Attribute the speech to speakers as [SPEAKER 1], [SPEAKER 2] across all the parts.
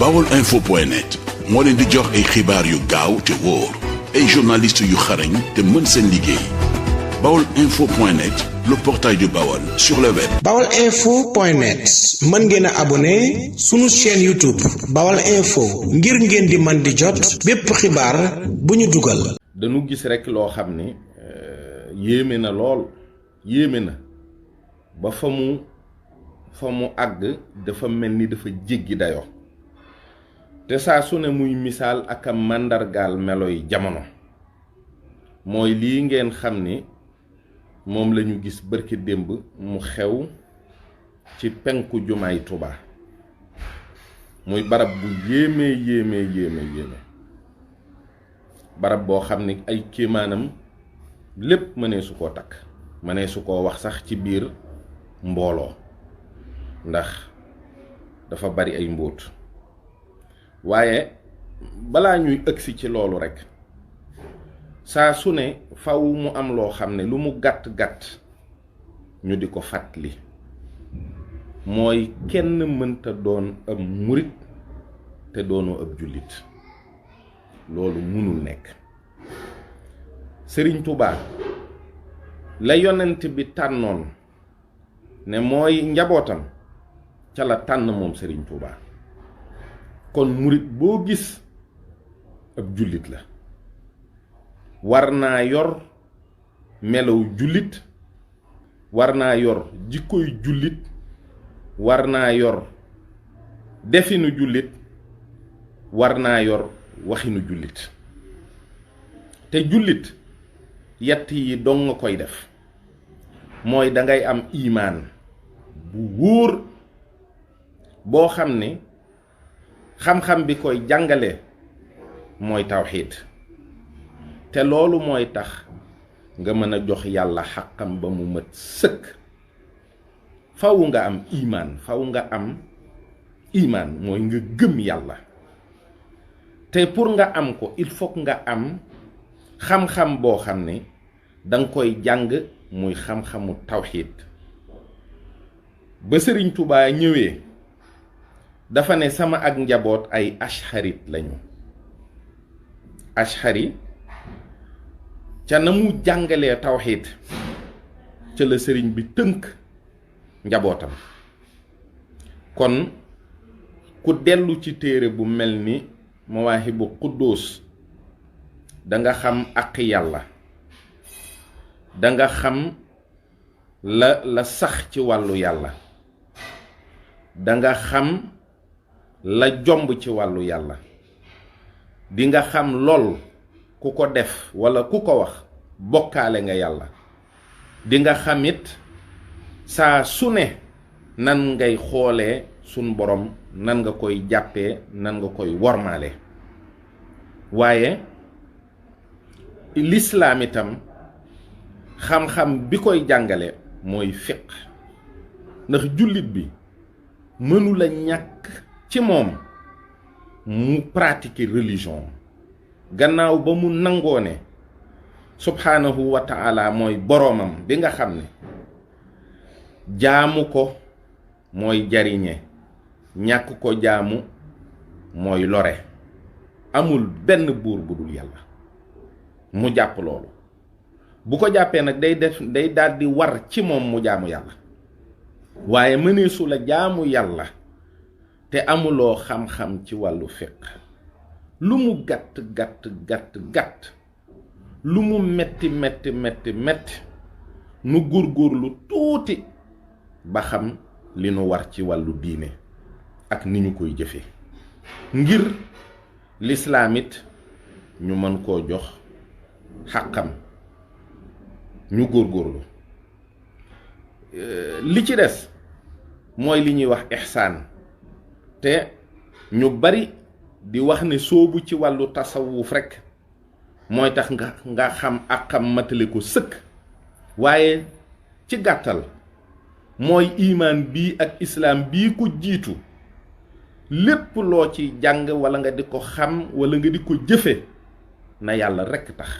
[SPEAKER 1] baolinfo.net moo leen di jox ay xibaar yu gaaw te wóor ay journalistes yu xarañ te mën seen liggéey. baolinfo.net, le portail du Baol sur le web.
[SPEAKER 2] baolinfo.net mën ngeen a abonné sunu chaîne YouTube Baol Info ngir ngeen di man di jot bépp xibaar bu ñu dugal.
[SPEAKER 3] dañu gis rek loo xam ne yéeme na lool yéeme na ba fa mu àgg dafa mel ni dafa jéggi dayoo te saa su ne muy misaal ak a màndargaal meloy jamono mooy lii ngeen xam ni moom lañu gis bërki démb mu xew ci penku jumaay Tuubaa muy barab bu yéeme barab boo xam ni ay kéemaanam lépp mënee su koo takk mënee su koo wax sax ci biir mbooloo ndax dafa bari ay mbóot waaye balaa ñuy ëgsi ci loolu rekk saa su ne faw mu am loo xam ne lu mu gàtt-gàtt ñu di ko fàttali mooy kenn mënta doon ab murit te doonoo ab jullit loolu mënul nekk. Sëriñ Tuubaa la yonent bi tànnoon ne mooy njabootam ca la tànn moom Sëriñ Tuubaa kon murit boo gis ab jullit la war naa yor melow jullit war naa yor jikkoy jullit war naa yor definu jullit war naa yor waxinu jullit te jullit yett yi dong nga koy def mooy dangay am imaan bu wóor boo xam ne xam-xam bi koy jàngale mooy tawxiid te loolu mooy tax nga mën a jox yàlla xàqam ba mu mat sëkk faw nga am imaan mooy nga gëm yàlla te pour nga am ko il faut nga am xam-xam boo xam ne danga koy jàng muy xam-xamu tawxiid ba Sëriñ Tuubaa ñëwee dafa ne sama ak njaboot ay ashharit lañu ashari ca na mu jàngalee tawxiid ca la sëriñ bi tënk njabootam kon ku dellu ci téere bu mel ni Mawaahibu Quddus danga xam ak yàlla danga xam la sax ci wàllu yàlla danga xam la jomb ci wàllu yàlla dinga xam lool ku ko def walla ku ko wax bokkaale nga yàlla dinga xamit saa su ne nan ngay xoolee sun borom nan nga koy jàppee nan nga koy wormaale waaye lislaam itam xam-xam bi koy jàngale mooy fiq ndax jullit bi mënula ñàkk ci moom mu pratiquer religion gannaaw ba mu nangoo ne subhaanahu wa ta'ala mooy boroomam bi nga xam ne jaamu ko mooy jariñe ñàkk ko jaamu mooy lore amul benn buur bu dul yàlla mu jàpp loolu bu ko jàppee nag day daldi war ci moom mu jaamu yàlla waaye mëneesu la jaamu yàlla te amuloo xam-xam ci wàllu fiq lu mu gàtt lu mu metti nu góorgóorlu tuuti ba xam li nu war ci wàllu diine ak ni ñu koy jëfe ngir lislaamit ñu mën koo jox xàqam ñu góorgóorlu li ci des mooy li ñuy wax ihsaan te ñu bari di wax ne soobu ci wàllu tasawuf rekk mooy tax nga xam ak xam matale ko sëkk waaye ci gàttal mooy imaan bii ak islaam bii ko jiitu lépp loo ci jàng walla nga di ko xam walla nga di ko jëfe na yàlla rekk tax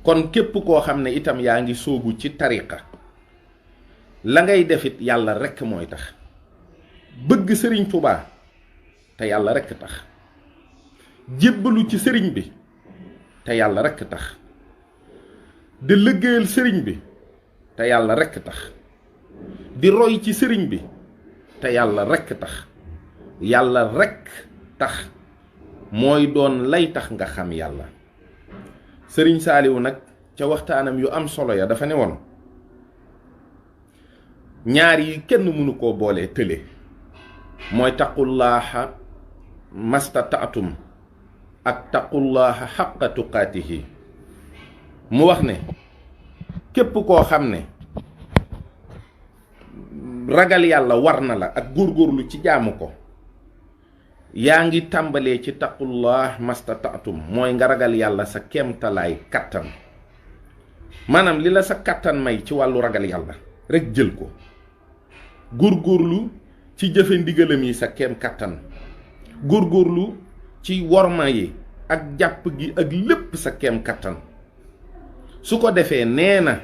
[SPEAKER 3] kon képp koo xam ne itam yaa ngi soobu ci tariqa la ngay defit yàlla rekk mooy tax bëgg Sëriñ Tuubaa te yàlla rekk tax jébbalu ci sëriñ bi te yàlla rekk tax di liggéeyal sëriñ bi te yàlla rekk tax di roy ci sëriñ bi te yàlla rekk tax yàlla rekk tax mooy doon lay tax nga xam yàlla. sëriñ Saaliwu nag ca waxtaanam yu am solo ya dafa ne woon ñaar yi kenn mënu koo boolee tële mooy taqullaaha mastataatum ak taqullaaha xaqa tuqaatihi. mu wax ne képp koo xam ne ragal yàlla war na la ak góorgóorlu ci jaamu ko yaa ngi tàmbalee ci taqullah mastataatum mooy nga ragal yàlla sa kéemtalaay kattan maanaam li la sa kattan may ci wàllu ragal yàlla rekk jël ko góorgóorlu ci jëfe ndigalam yi sa kéem kattan góorgóorlu ci worma yi ak jàpp gi ak lépp sa kéem kattan su ko defee nee na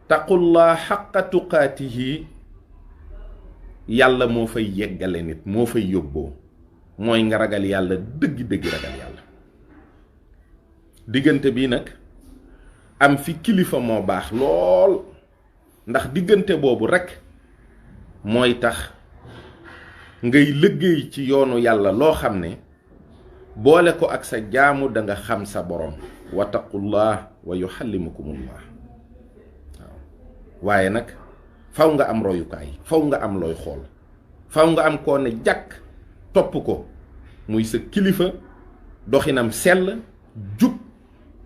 [SPEAKER 3] taqullah xaqa tuqaatihi yàlla moo fay yeggale nit moo fay yóbboo mooy nga ragal yàlla dëgg-dëgg ragal yàlla. diggante bi nag am fi kilifa moo baax lool ndax diggante boobu rekk mooy tax ngay liggéey ci yoonu yàlla loo xam ne boole ko ak sa jaamu da nga xam sa borom wattaqullah wa yuxallimukumullah waaw waaye nag faw nga am royukaay faw nga am looy xool faw nga am koo ne jàkk topp ko muy sa kilifa doxinam sell jub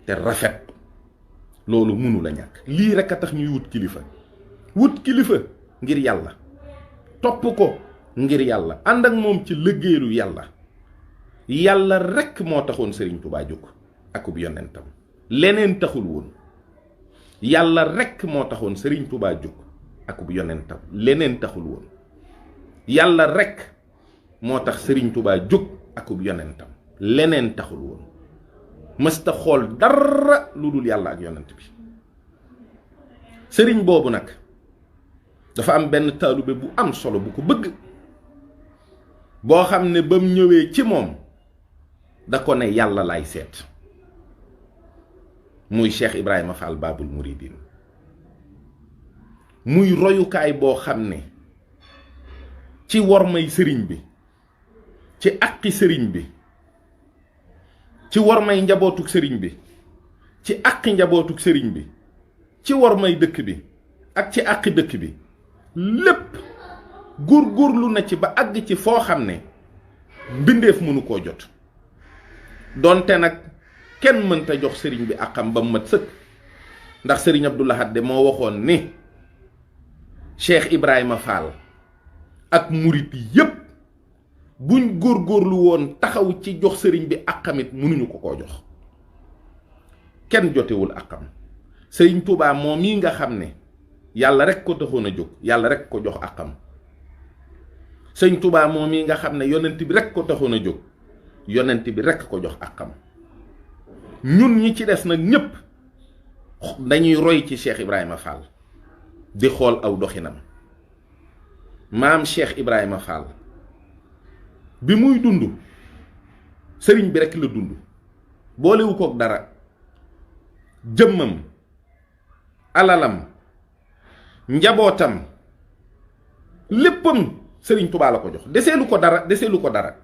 [SPEAKER 3] te rafet loolu mënu la ñàkk lii rekk a tax ñuy wut kilifa ngir yàlla topp ko ngir yàlla ànd ak moom ci liggéeyu yàlla rekk moo taxoon Sëriñ Tuubaa jóg akub yonentam leneen taxul woon yàlla rekk moo taxoon Sëriñ Tuubaa jóg akub yonentam leneen taxul woon yàlla rekk moo tax Sëriñ Tuubaa jóg akub yonentam leneen taxul woon mësta xool dara lu dul yàlla ak yonent bi. sëriñ boobu nag dafa am benn taalube bu am solo bu ko bëgg boo xam ne ba mu ñëwee ci moom da ko ne yàlla lay seet muy Cheikh Ibrahima Fall Babul Mouridine muy royukaay boo xam ne ci wormay sëriñ bi ci àqi sëriñ bi ci wormay njabootuk sëriñ bi ci àqi njabootuk sëriñ bi ci wormay dëkk bi ak ci àqi dëkk bi lépp góorgóorlu na ci ba àgg ci foo xam ne mbindeef mënu koo jot donte nag kenn mënta jox sëriñ bi àqam ba mu mat sëkk ndax sëriñ Abdou Lahad de moo waxoon ni Cheikh Ibrahima Fall ak murit yépp buñ góorgóorlu woon taxaw ci jox sëriñ bi àqamit mënuñu ko koo jox kenn jotewul àqam sëriñ Tuubaa moom yi nga xam ne yàlla rek ko taxoon a jóg yàlla rek ko jox àqam sëriñ Tuubaa moom yi nga xam ne yonent bi rek ko taxoon a jóg yonent bi rek ko jox àqam ñun ñi ci des nag ñépp dañuy roy ci Cheikh Ibrahima Fall di xool aw doxinam maam Cheikh Ibrahima Fall bi muy dund sëriñ bi rek la dund boolewu kook dara jëmmam alalam njabootam léppam sëriñ Touba la ko jox deseelu ko dara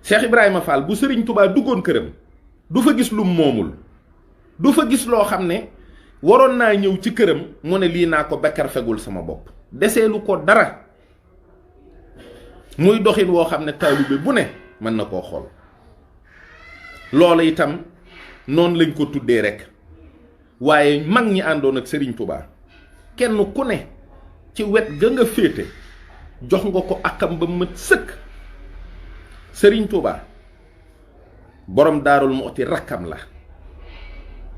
[SPEAKER 3] Cheikh Ibrahima Fall bu sëriñ Touba duggoon këram du fa gis lu moomul du fa gis loo xam ne waroon naa ñëw ci këram mu ne lii naa ko bekkar fegul sama bopp deseelu ko dara muy doxin woo xam ne taalibe bu ne mën na koo xool loola itam noonu lañ ko tuddee rek waaye mag ñi àndoon ak Serigne Touba kenn ku ne ci wet ga nga féete jox nga ko akam ba mat sëkk Serigne Touba borom Daarul Muxti rakkam la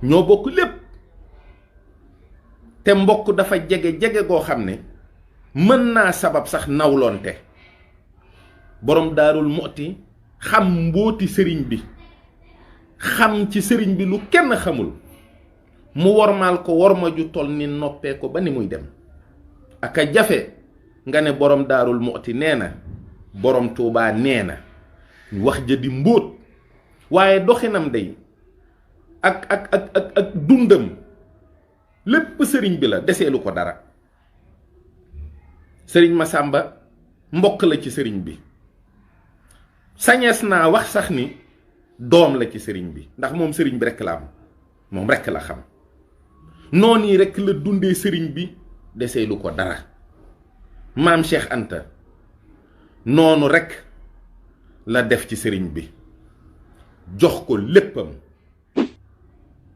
[SPEAKER 3] ñoo bokk lépp te mbokk dafa jege goo xam ne mën naa sabab sax nawloonte borom Daarul Muxti xam mbóoti sëriñ bi xam ci sëriñ bi lu kenn xamul mu wormaal ko worma ju toll ni noppee ko ba ni muy dem aka jafe nga ne borom Daarul Muxti nee na borom Tuubaa nee na wax ja di mbóot waaye doxinam day ak dundam lépp sëriñ bi la deseelu ko dara. sëriñ Masamba mbokk la ci sëriñ bi, sañees naa wax sax ni doom la ci sëriñ bi, ndax moom sëriñ bi rekk la am, moom rekk la xam. noonu yi rekk la dundee sëriñ bi deseelu ko dara. maam Cheikh Anta noonu rekk la def ci sëriñ bi, jox ko léppam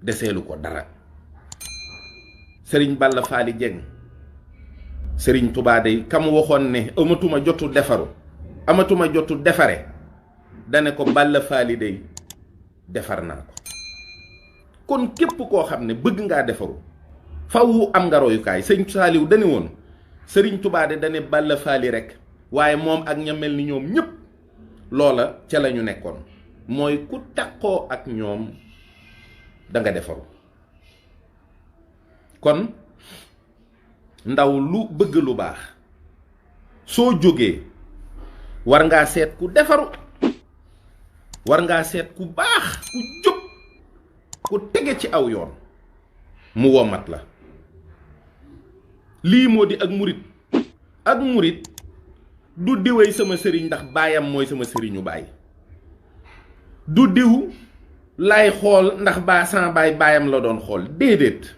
[SPEAKER 3] deseelu ko dara. sëriñ Balla Faali Jeng sëriñ Tuubaa day kam waxoon ne amatuma jotu defaru amatuma jotu defare dane ko Balla Faali day defar naa ko. kon képp koo xam ne bëgg ngaa defaru faw am nga royukaay. sëñ Saaliw dane woon sëriñ Tuubaa de dane Balla Faali rek, waaye moom ak ña mel ni ñoom ñépp loola ca la ñu nekkoon, mooy ku takkoo ak ñoom da nga defaru. kon ndaw lu bëgg lu baax soo jógee war ngaa seet ku defaru, war ngaa seet ku baax, ku jub, ku tege ci aw yoon mu womat la. lii moo di ak murit. ak murit du diwee sama sëriñ ndax baayam mooy sama sëriñu baay, du diw lay xool ndax sama baayam la doon xool. déedéet.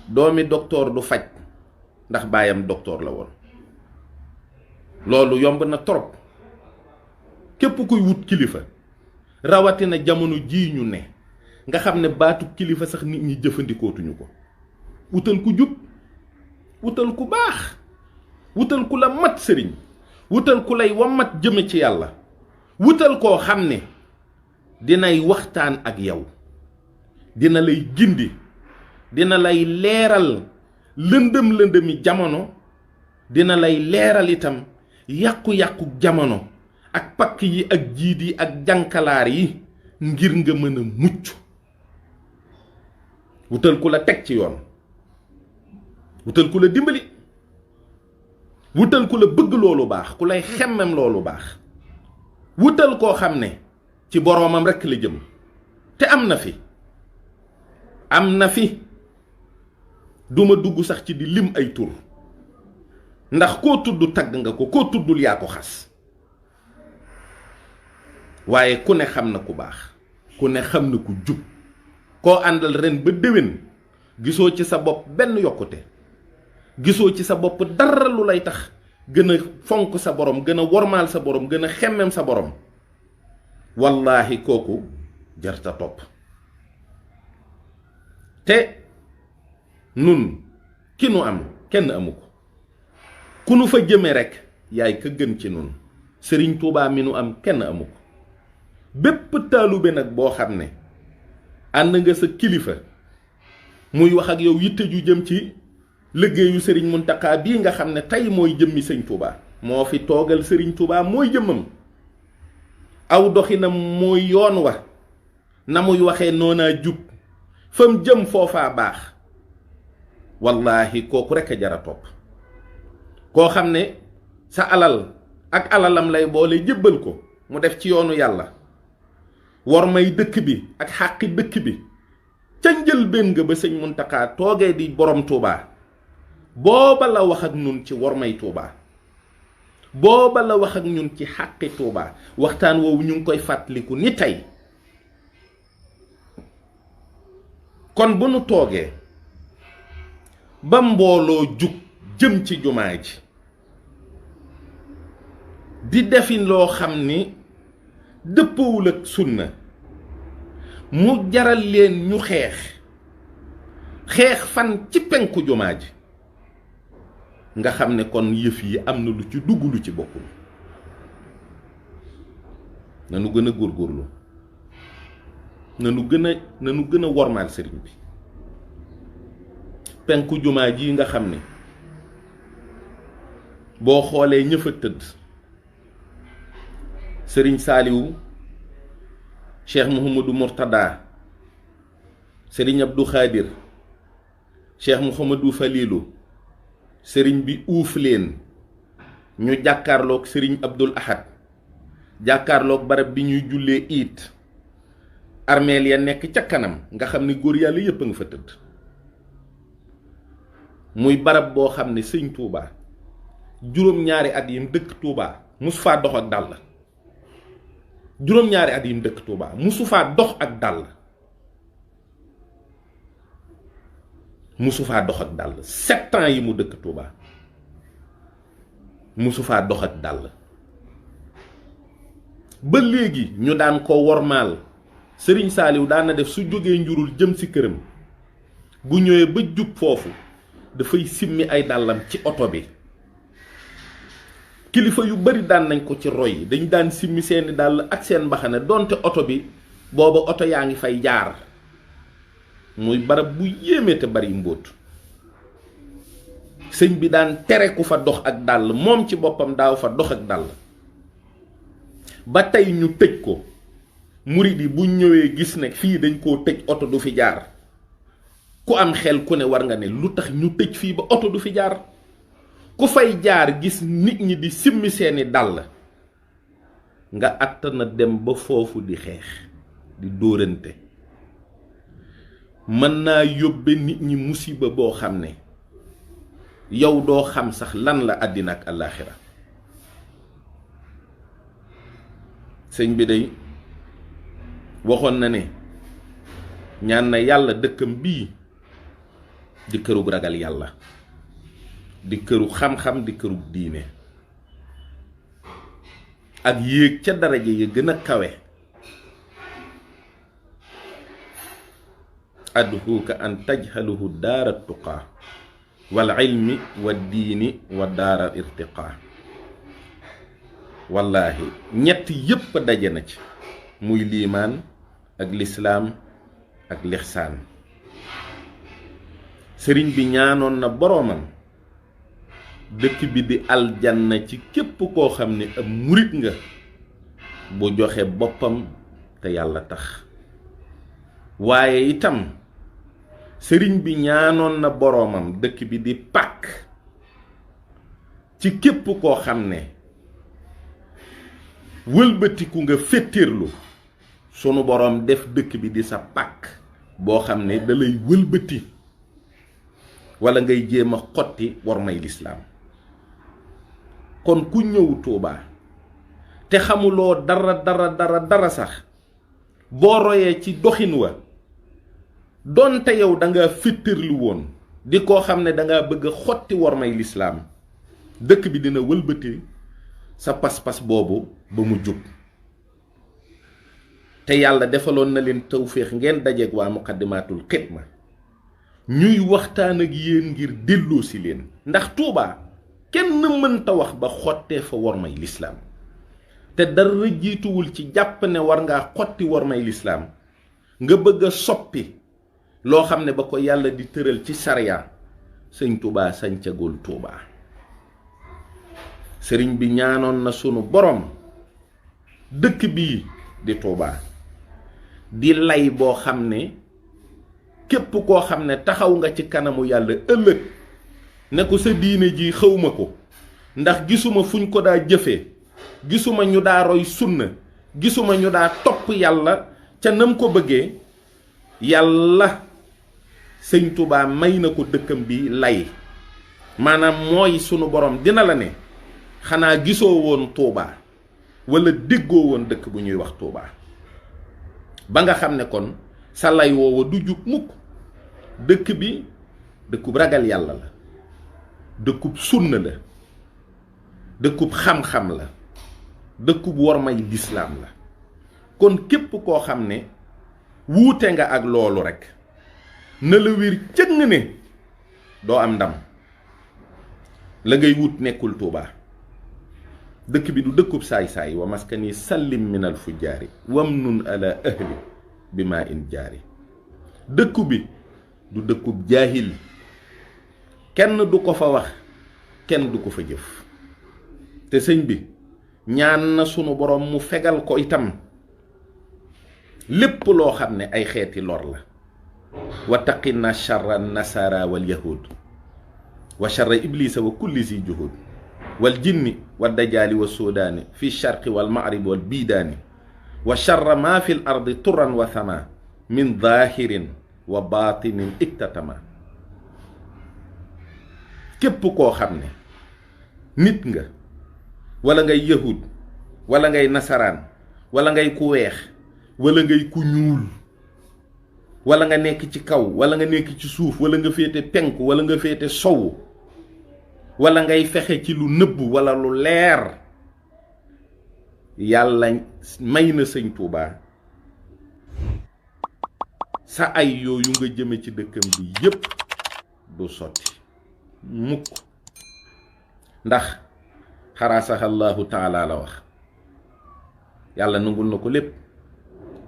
[SPEAKER 3] doomi doktoor du faj ndax baayam doktoor la woon. loolu yomb na trop. képp kuy wut kilifa rawatina jamono jii ñu ne nga xam ne baatu kilifa sax nit ñi jëfandikootuñu ko. wutal ku jub, wutal ku baax, wutal ku la mat sëriñ, wutal ku lay wammat jëme ci yàlla, wutal koo xam ne dinay waxtaan ak yow, dina lay gindi, dina lay leeral lëndëmi jamono, dina lay leeral itam yàqu-yàqu jamono ak pakk yi ak jiit yi ak jànkalaar yi ngir nga mën a mucc. wutal ku la teg ci yoon, wutal ku la dimbali, wutal ku la bëgg loolu baax, ku lay xemmem loolu baax, wutal koo xam ne ci boroomam rekk la jëm. te am na fi duma dugg sax ci di lim ay tur ndax koo tudd tagg nga ko, koo tuddul yaa ko xas. waaye ku ne xam na ku baax, ku ne xam na ku jub, koo àndal ren ba déwén gisoo ci sa bopp benn yokkute, gisoo ci sa bopp dara lu lay tax gën a fonk sa borom, gën a wormaal sa borom, gën a xemmem sa borom. wallaahi kooku jarta topp. te nun ki nu am kenn amu ko. ku nu fa jëme rekk yaay ka gën ci nun. sëriñ Tuubaa mi nu am kenn amu ko. bépp taalube nag boo xam ne ànd nga sa kilifa muy wax ak yow yitte ju jëm ci liggéeyu sëriñ Muntaxa bii nga xam ne tey mooy jëmmi sëñ Tuubaa, moo fi toogal sëriñ Tuubaa, mooy jëmmam. aw doxinam mooy yoon wa, na muy waxee noonaa jub, fam jëm foofaa baax. wallaahi kooku rekk a jara topp. koo xam ne sa alal ak alalam lay boole jébbal ko mu def ci yoonu yàlla, war may dëkk bi ak xàqi dëkk bi ca njëlbéen nga ba sëñ Muntaxa toogee di borom Tuubaa, booba la wax ak ñun ci war may Tuubaa, booba la wax ak ñun ci xàqi Tuubaa. waxtaan woowu ñu ngi koy fàttaliku ni tey. kon bu nu toogee ba mbooloo jug jëm ci jumaa ji di defin loo xam ni dëppawul ak sunna, mu jaral leen ñu xeex fan ci penku jumaa ji, nga xam ne kon yëf yi am na lu ci dugg lu ci bokkul. nanu gën a góorgóorlu, nanu gën a wormaal sëriñ bi. penku jumaa ji nga xam ne boo xoolee ña fa tëdd, sëriñ Saaliwu, cheikh Mouhamadou Mourtada, sëriñ Abdou Khadir, cheikh Mouhamadou Falilou, sëriñ bi uuf leen ñu jàkkaarloog sëriñ Abdul Ahad jàkkaarloog barab bi ñuy jullee iit armeel ya nekk ca kanam nga xam ne góor yàlla yépp a nga fa tëdd muy barab boo xam ne sëñ Touba juróom-ñaari at yim dëkk Touba musu faa dox ak dàll juróom-ñaari at yim dëkk Touba musu faa dox ak dàll musu faa dox ak dàll 7 ans yi mu dëkk Touba musu faa dox ak dàll ba léegi ñu daan ko wormaal sëriñ Saaliw daan na def su jógee njurul jëm ci këram bu ñëwee ba jub foofu dafay simmi ay dàllam ci oto bi kilifa yu bari daan nañ ko ci roy dañ daan simmi seeni dàll ak seen mbaxane donte oto bi booba oto yaa ngi fay jaar muy barab bu yéeme te bari mbóot sëñ bi daan tere ku fa dox ak dàll moom ci boppam daaw fa dox ak dàll ba tey ñu tëj ko murid yi buñ ñëwee gis ne fii dañ koo tëj oto du fi jaar ku am xel ku ne war nga ne lu tax ñu tëj fii ba oto du fi jaar ku fay jaar gis nit ñi di simmi seeni dàll nga àttana dem ba foofu di xeex di dóorante mën naa yóbbe nit ñi musiba boo xam ne yow doo xam sax lan la àddina ak àllaaxira sëñ bi day waxoon na ne ñaan na yàlla dëkkam bii di kërug ragal yàlla di këru xam-xam di kërug diine ak yéeg ca daraja yi gën a kawe adhuka an tajhaluhu daara tuqaa wal ilmi wa diini wa daara irtiqaa wallaahi ñett yépp daje na ci muy liimaan ak lislaam ak lixsaan sëriñ bi ñaanoon na boroomam dëkk bi di aljanna ci képp koo xam ne ab murit nga bu joxe boppam te yàlla tax waaye itam sëriñ bi ñaanoon na boroomam dëkk bi di pàkk ci képp koo xam ne wëlbatiku nga féttéerlu sunu boroom def dëkk bi di sa pàkk boo xam ne dalay wëlbati walla ngay jéem a xotti war may lislaam kon ku ñëw Tuubaa te xamuloo dara sax boo royee ci doxin wa doonte yow danga féttéerlu woon di koo xam ne danga bëgg a xotti war may lislaam dëkk bi dina wëlbati sa pas-pas boobu ba mu jub te yàlla defaloon na leen tawféex ngeen dajeeg waa muqaddimatul xidma ñuy waxtaan ak yéen ngir delloo si leen ndax Tuubaa kenn mënta wax ba xottee fa war may lislaam te dara jiituwul ci jàpp ne war ngaa xotti war may lislaam nga bëgg a soppi loo xam ne ba ko yàlla di tëral ci sariya sëñ Tuubaa sañcagul Tuubaa sëriñ bi ñaanoon na sunu borom dëkk bii di Tuubaa di lay boo xam ne képp koo xam ne taxaw nga ci kanamu yàlla ëllëg ne ko sa diine ji xawma ko ndax gisuma fuñ ko daa jëfee gisuma ñu daa roy sunna gisuma ñu daa topp yàlla ca nam ko bëggee yàlla sëñ Tuubaa may na ko dëkkam bi lay maanaam mooy sunu borom dina la ne xanaa gisoo woon Tuubaa walla déggoo woon dëkk bu ñuy wax Tuubaa ba nga xam ne kon sa lay woowa du jub mukk dëkk bi dëkkub ragal yàlla la dëkkub sunna la dëkkub xam-xam la dëkkub wormay lislaam la kon képp koo xam ne wuute nga ak loolu rekk na la wér cëng ne doo am ndam la ngay wut nekkul Tuubaa dëkk bi du dëkkub saay-saay wa maskani sallim minal fujjaari wamnun ala ahli bi maa in jaari dëkku bi du dëkkub jaahil kenn du ko fa wax kenn du ko fa jëf te sëñ bi ñaan na sunu borom mu fegal ko itam lépp loo xam ne ay xeeti lor la wa taqina charra nasara wal yahud wa charra iblisa wa kulli si juhud wal jinni wad dajaali wa suudaani fi sharqi wal maghribi wal biidaani wa sharra ma fi l ardi turan wa thama min zahirin wa batinin iktatama. képp koo xam ne nit nga wala ngay yahud wala ngay nasaraan wala ngay ku weex wala ngay ku ñuul wala nga nekk ci kaw wala nga nekk ci suuf wala nga féete penku wala nga féete sowu wala ngay fexe ci lu nëbb wala lu leer, yàlla may na sëñ Tuubaa sa ay yooyu nga jëme ci dëkkam bi yépp du sotti mukk, ndax xaraasaha Allahu taala la wax. yàlla nangul na ko lépp,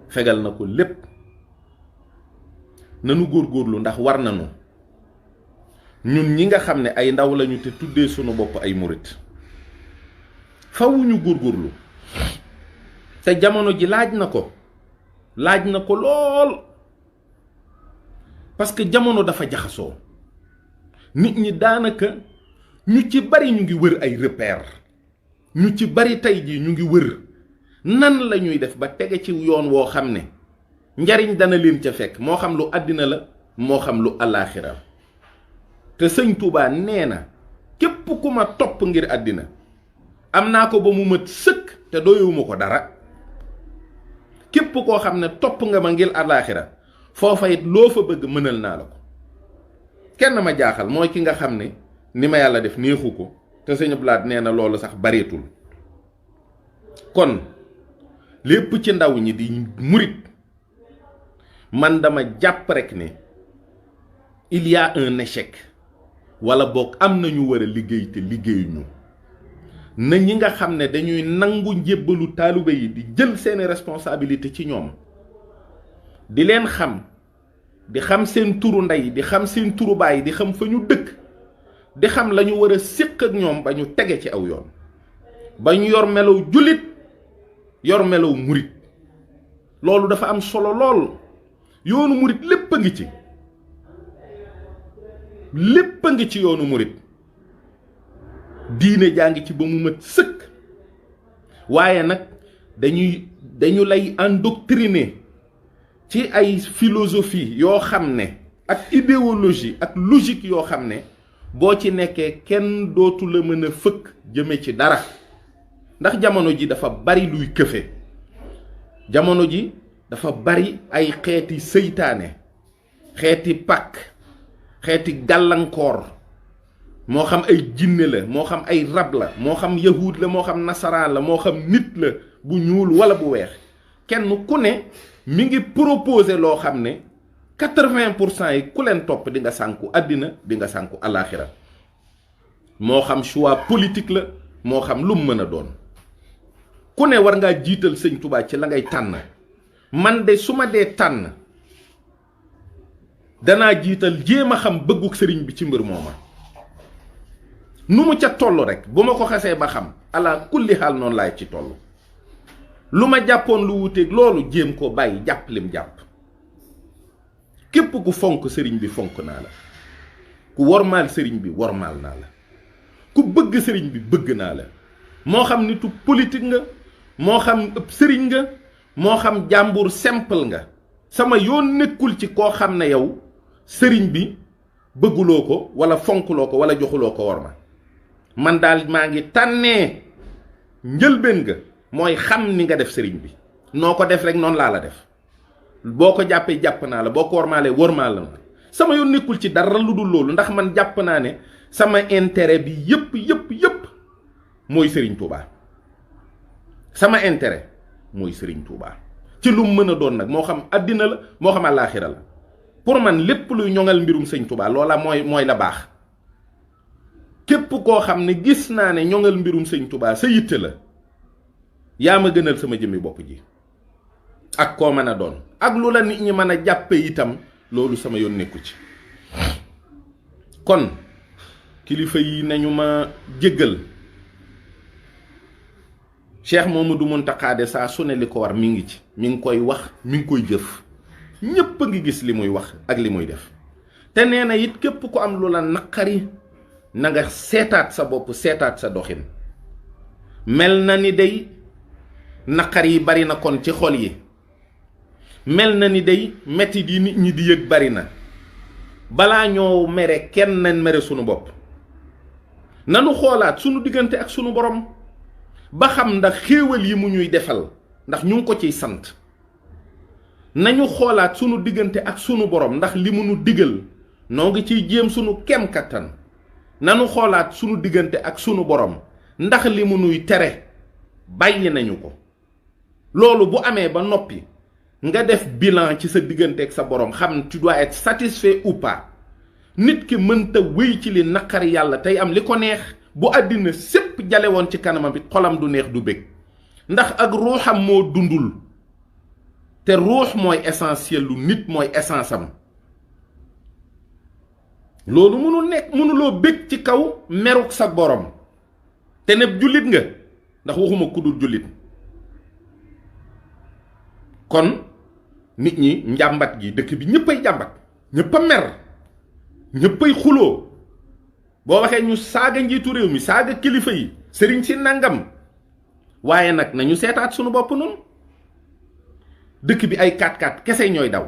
[SPEAKER 3] fegal na ko lépp. nanu góorgóorlu ndax war nanu ñun ñi nga xam ne ay ndaw lañu te tuddee sunu bopp ay murit faw ñu góorgóorlu, te jamono ji laaj na ko lool, parce que jamono dafa jaxasoo. nit ñi daanaka ñu ci bari ñu ngi wër ay repère, ñu ci bari tey jii ñu ngi wër nan la ñuy def ba tege ci yoon woo xam ne njariñ dana leen ca fekk, moo xam lu àddina la moo xam lu àllaaxira. te sëñ Tuubaa nee na képp ku ma topp ngir àddina am naa ko ba mu mat sëkk te doyewuma ko dara. képp koo xam ne topp nga ma ngir àllaaxira foofa it loo fa bëgg mënal naa la ko. kenn ma jaaxal mooy ki nga xam ne ni ma yàlla def neexu ko, te sëñ Blaat nee na loolu sax bareetul. kon lépp ci ndaw ñi di murit, man dama jàpp rek ne il y a un échec, wala boog am nañu war a liggéey te liggéeyuñu. na ñi nga xam ne dañuy nangu njébbalu taalibe yi di jël seeni responsabilité ci ñoom, di leen xam, di xam seen turu ndey, di xam seen turu baay, di xam fa ñu dëkk, di xam la ñu war a séq ak ñoom ba ñu tege ci aw yoon, ba ñu yor melow jullit, yor melow murit. loolu dafa am solo lool. yoonu murit lépp a ngi ci, lépp a ngi ci yoonu murit. diine jaa ngi ci ba mu mat sëkk, waaye nag dañu lay endoctriner ci ay philosophie yoo xam ne ak idéologie ak logique yoo xam ne boo ci nekkee kenn dootu la mën a fëkk jëme ci dara. ndax jamono ji dafa bari luy këfe, jamono ji dafa bari ay xeeti seytaane, xeeti pàkk, xeeti gàllankoor, moo xam ay jinne la, moo xam ay rab la, moo xam yahud la, moo xam nasaraan la, moo xam nit la bu ñuul wala bu weex. kenn ku ne mi ngi proposé loo xam ne 80% yi ku leen topp di nga sànku àddina, di nga sànku alaaxira. moo xam choix politique la, moo xam lu mu mën a doon. ku ne war ngaa jiital sëñ Tuubaa ci la ngay tànn. man de su ma dee tànn danaa jiital jéem a xam bëgguk sëriñ bi ci mbir mooma. nu mu ca toll rek bu ma ko xasee ba xam ala kulli xaal noonu laay ci toll. lu ma jàppoon lu wuteeg loolu jéem ko bàyyi jàpp lim jàpp. képp ku fonk sëriñ bi fonk naa la, ku wormaal sëriñ bi wormaal naa la, ku bëgg sëriñ bi bëgg naa la. moo xam nitu politique nga, moo xam ëpp sëriñ nga, moo xam jàmbur simple nga, sama yoon nekkul ci koo xam ne yow sëriñ bi bëgguloo ko wala fonkuloo ko wala joxuloo ko worma. man daal maa ngi tànnee njëlbeen nga mooy xam ni nga def sëriñ bi, noo ko def rek noonu laa la def. boo ko jàppee jàpp naa la, boo ko wormaalee wormaal la. sama yoon nekkul ci dara lu dul loolu, ndax man jàpp naa ne sama intérêt bi yépp mooy Serigne Touba. sama intérêt mooy Serigne Touba ci lu mu mën a doon nag, moo xam àddina la moo xam àllaaxira la. pour man lépp luy ñoŋal mbirum Sëñ Touba loola mooy la baax. képp koo xam ne gis naa ne ñoŋal mbirum Sëñ Touba sa yitte la, yaa ma gënal sama jëmmi bopp ji. ak koo mën a doon ak lu la nit ñi mën a jàppe itam loolu sama yoon nekku ci. kon kilifa yi nañu ma jéggal. Cheikh Mamadou Mountakha de saa su ne li ko war mi ngi ci, mi ngi koy wax, mi ngi koy jëf. ñépp a ngi gis li muy wax ak li muy def. te nee na it képp ku am lu la naqari na nga seetaat sa bopp seetaat sa doxin. mel na ni day naqar yi bari na kon ci xol yi, mel na ni day metti yi nit ñi di yëg bari na. balaa ñoo mere kenn nañ mere sunu bopp, nanu xoolaat sunu diggante ak sunu borom ba xam ndax xéewal yi mu ñuy defal ndax ñu ngi ko ciy sant. nañu xoolaat sunu diggante ak sunu borom ndax li mu nu digal noo ngi ciy jéem sunu kem kattan. nanu xoolaat sunu diggante ak sunu borom ndax li mu nuy tere bàyyi nañu ko. loolu bu amee ba noppi nga def bilan ci sa diggante ak sa borom xam tu dois être satisfait ou pas. nit ki mënta wéy ci li naqari yàlla tey am li ko neex. bu àddina sépp jale woon ci kanamam bi xolam du neex du bég ndax ak ruuxam moo dundul te ruux mooy essentiel lu nit mooy essence am. loolu mënuloo bég ci kaw meruk sa borom te ne jullit nga ndax waxuma ku dul jullit. kon nit ñi njàmbat gi dëkk bi ñëppay jàmbat, ñëpp a mer, ñëppay xuloo. boo waxee ñu saaga njiitu réew mi saaga kilifa yi sëriñ si nangam. waaye nag nañu seetaat sunu bopp noonu. dëkk bi ay 4x4 kese ñooy daw.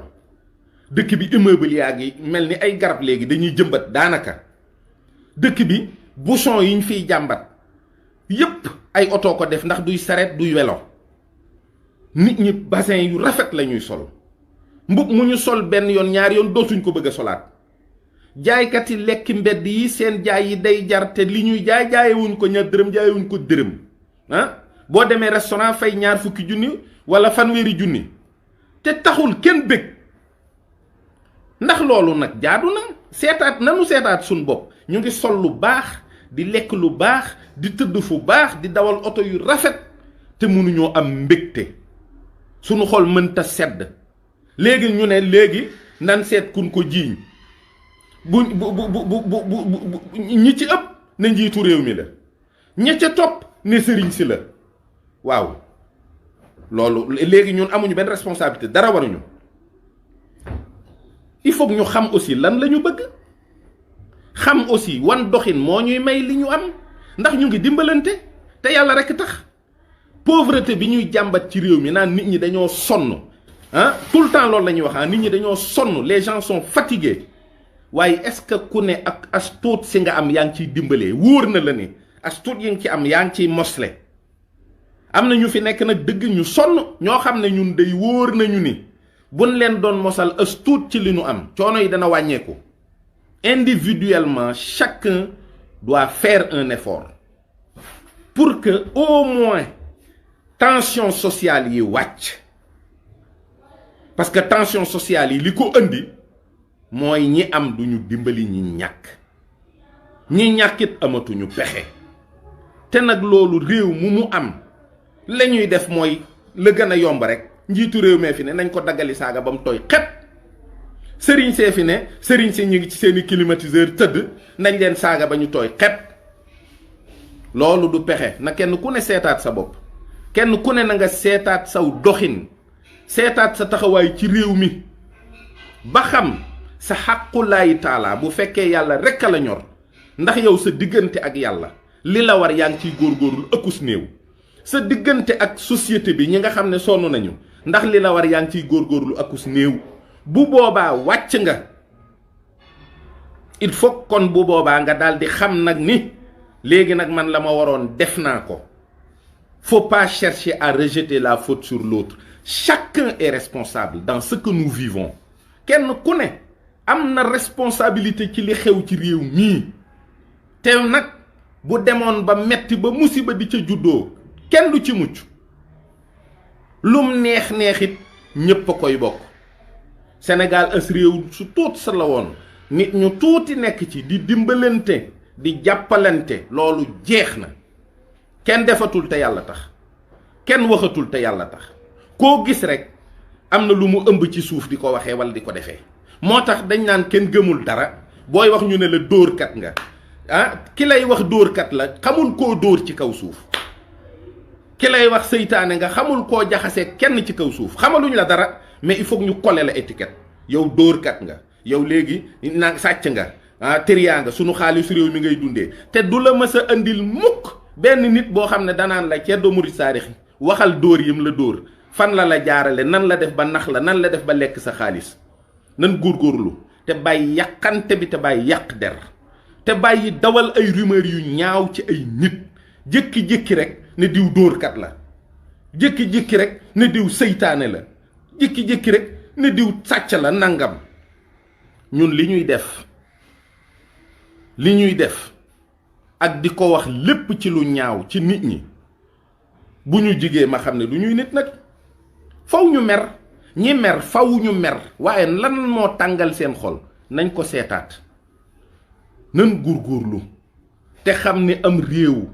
[SPEAKER 3] dëkk bi immeuble yaa ngi mel ni ay garab léegi dañuy jëmbat daanaka. dëkk bi bouchon yi ñu fiy jàmbat yépp ay oto ko def ndax duy saret duy welo. nit ñi bassin yu rafet la ñuy sol. mbub mu ñu sol benn yoon ñaari yoon dootuñ ko bëgg a solaat. jaaykat yi lekki mbedd yi seen jaay yi day jar te li ñuy jaayewuñ ko ñaar dërëm jaayewuñ ko dërëm. boo demee restaurant fay 20 junni wala fanweeri junni te taxul kenn bëgg. ndax loolu nag jaadu na nanu seetaat suñ bopp. ñu ngi sol lu baax di lekk lu baax di tëdd fu baax di dawal oto yu rafet te mënuñoo am mbégte. sunu xol mënta sedd. léegi ñu ne léegi nan seet kun ko jiiñ bu ñi ci ëpp ne njiitu réew mi la ña ca topp ne sëriñ si la. waaw loolu léegi ñun amuñu benn responsabilité dara waruñu. il faut que ñu xam aussi lan la ñu bëgg, xam aussi wan doxin moo ñuy may li ñu am ndax ñu ngi dimbalante te yàlla rekk tax. pauvreté bi ñuy jàmbat ci réew mi naan nit ñi dañoo sonn tout le temps loolu la ñuy wax nit ñi dañoo sonn, les gens sont fatigués. waaye est-ce que ku ne ak as tuut si nga am yaa ngi ciy dimbalee? wóor na la ni as tuut yi nga ci am yaa ngi ciy mosle. am na ñu fi nekk nag dëgg ñu sonn ñoo xam ne ñun day wóor nañu ni buñ leen doon mosal as tuut ci li ñu am coono yi dana wàññeeku. individuellement chacun doit faire un effort pour que au moins tension sociale yi wàcc. parce que tension sociale yi li ko indi mooy ñi am duñu dimbali ñi ñàkk. ñi ñàkkit amatuñu pexe. te nag loolu réew mu am la ñuy def mooy la gën a yomb rek njiitu réew mee fi ne nañ ko daggali saaga ba mu tooy xet. sëriñ see fi ne sëriñ si ñu ngi ci seeni climatiseur tëdd nañ leen saaga ba ñu tooy xet. loolu du pexe. na kenn ku ne seetaat sa bopp. kenn ku ne na nga seetaat saw doxin. seetaat sa taxawaay ci réew mi ba xam sa xàqulaayi taala bu fekkee yàlla rekk a la ñor ndax yow sa diggante ak yàlla li la war yaa ngi ciy góorgóorlu ëkkus néew. sa diggante ak société bi ñi nga xam ne sonn nañu ndax li la war yaa ngi ciy góorgóorlu ëkkus néew. bu boobaa wàcc nga. il faut kon bu boobaa nga daal di xam nag ni léegi nag man la ma waroon def naa ko. faut pas chercher à rejeter la faute sur l'autre. Chacun est responsable dans ce que nous vivons. kenn ku ne am na responsabilité ci li xew ci réew mii. te nag bu demoon ba metti ba musiba di ca juddoo kenn du ci mucc. lum neex neexit ñépp a koy bokk. Sénégal as réew su tuut sa la woon nit ñu tuuti nekk ci di dimbalante di jàppalante loolu jeex na. kenn defatul te yàlla tax kenn waxatul te yàlla tax koo gis rek am na lu mu ëmb ci suuf di ko waxee wala di ko defee. moo tax dañ naan kenn gëmul dara booy wax ñu ne la dóorkat nga ki lay wax dóorkat la xamul koo dóor ci kaw suuf. ki lay wax seytaane nga xamul koo jaxasee kenn ci kaw suuf xamaluñ la dara mais il faut ñu coller la étiquette yow dóorkat nga yow léegi nag sàcc nga térianga sunu xaalisu réew mi ngay dundee te du la mës a andil mukk benn nit boo xam ne danaan la ceddo murit saarix waxal dóor yim la dóor fan la jaarale nan la def ba nax la nan la def ba lekk sa xaalis. nan góorgóorlu te bàyyi yàqante bi te bàyyi yàq der te bàyyi dawal ay rumeur yu ñaaw ci ay nit jékki-jékki rek ne diw dóorkat la jékki-jékki rek ne diw seytaane la jékki-jékki rek ne diw sàcc la nangam. ñun li ñuy def ak di ko wax lépp ci lu ñaaw ci nit ñi bu ñu jigee ma xam ne du ñuy nit nag faw ñu mer ñi mer faw ñu mer waaye lan moo tàngal seen xol nañ ko seetaat nan góorgóorlu te xam ni am réew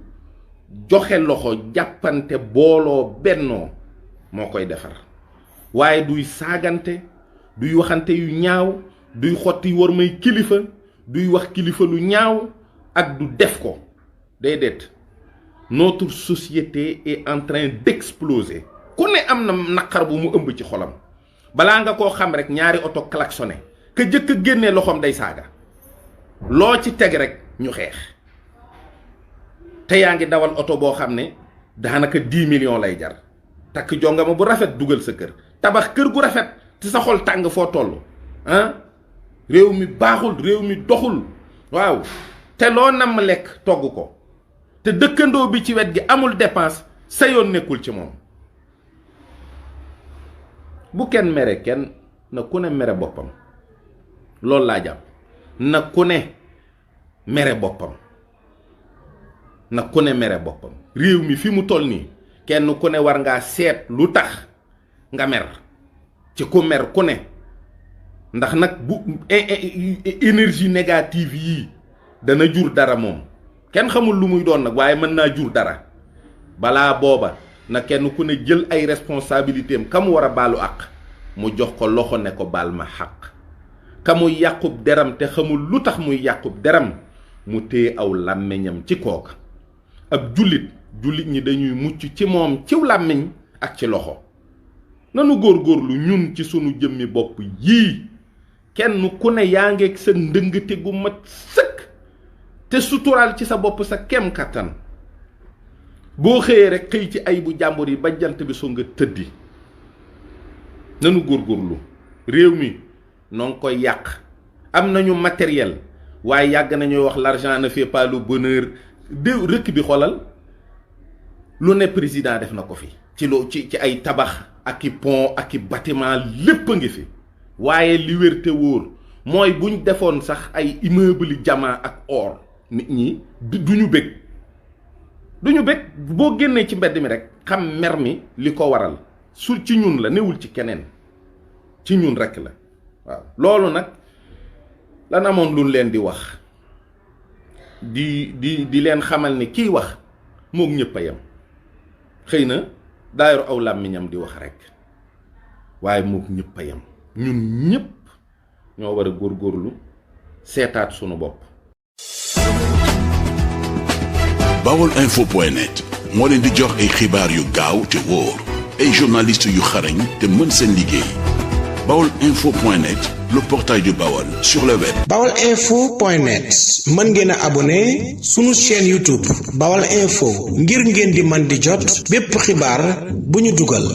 [SPEAKER 3] joxe loxo jàppante booloo bennoo moo koy defar waaye duy saagante duy waxante yu ñaaw duy xotti war may kilifa duy wax kilifa lu ñaaw ak du def ko déedéet. Notre société est en train d'exploser ku ne am na naqar bu mu ëmb ci xolam balaa nga koo xam rek ñaari oto klaxonné ka jëkk a génnee loxoom day saaga loo ci teg rek ñu xeex te yaa ngi dawal oto boo xam ne daanaka 10 millions lay jar takk jongama bu rafet dugal sa kër tabax kër gu rafet te sa xol tàng foo toll réew mi baaxul réew mi doxul waaw te loo namm lekk togg ko te dëkkandoo bi ci wet gi amul dépense sa yoon nekkul ci moom. bu kenn mere kenn na ku ne mere boppam loolu laa jàpp na ku ne mere boppam na ku ne mere boppam réew mi fi mu toll nii kenn ku ne war ngaa seet lu tax nga mer ci ku mer ku ne ndax nag bu énergie négative yii dana jur dara moom kenn xamul lu muy doon nag waaye mën naa jur dara balaa booba na kenn ku ne jël ay responsabilité am ka mu war a baalu àq mu jox ko loxo ne ko baal ma xaq ka muy yàqub deram te xamul lu tax muy yàqub deram mu téye aw làmmiñam ci kooka ab jullit ñi dañuy mucc ci moom ciw làmmiñ ak ci loxo nanu góorgóorlu ñun ci sunu jëmmi bopp yii kenn ku ne yaa ngeeg sa ndëngte gu mat sëkk te suturaal ci sa bopp sa kem kattan boo xëyee rek xëy ci ay bu jàmbur yi ba jant bi soo nga tëddi nanu góorgóorlu réew mi noo ngi koy yàq am nañu matériel waaye yàgg nañuy wax l'argent ne fait pas le bonheur de rëkk bi xoolal lu ne président def na ko fi ci ay tabax ak i pont ak i bâtiment lépp a ngi fi waaye li wér te wóor mooy buñ defoon sax ay immeuble diamant ak or nit ñi duñu bëgg boo génnee ci mbedd mi rek xam mer mi li ko waral su ci ñun la newul ci keneen ci ñun rek la waaw loolu nag lan amoon luñ leen di wax di leen xamal ni kiy wax moom ñëpp a yem xëy na daa yor aw làmmiñam di wax rek waaye moom ñëpp a yem ñun ñëpp ñoo war a góorgóorlu seetaat sunu bopp.
[SPEAKER 1] Baolinfo.net moo leen di jox ay xibaar yu gaaw te wóor ay journalistes yu xarañ te mën seen liggéey. Baolinfo.net, le portail du Baol sur le web.
[SPEAKER 2] Baolinfo.net mën ngeen a abonné sunu chaîne YouTube Baol Info ngir ngeen di man di jot bépp xibaar bu ñu dugal.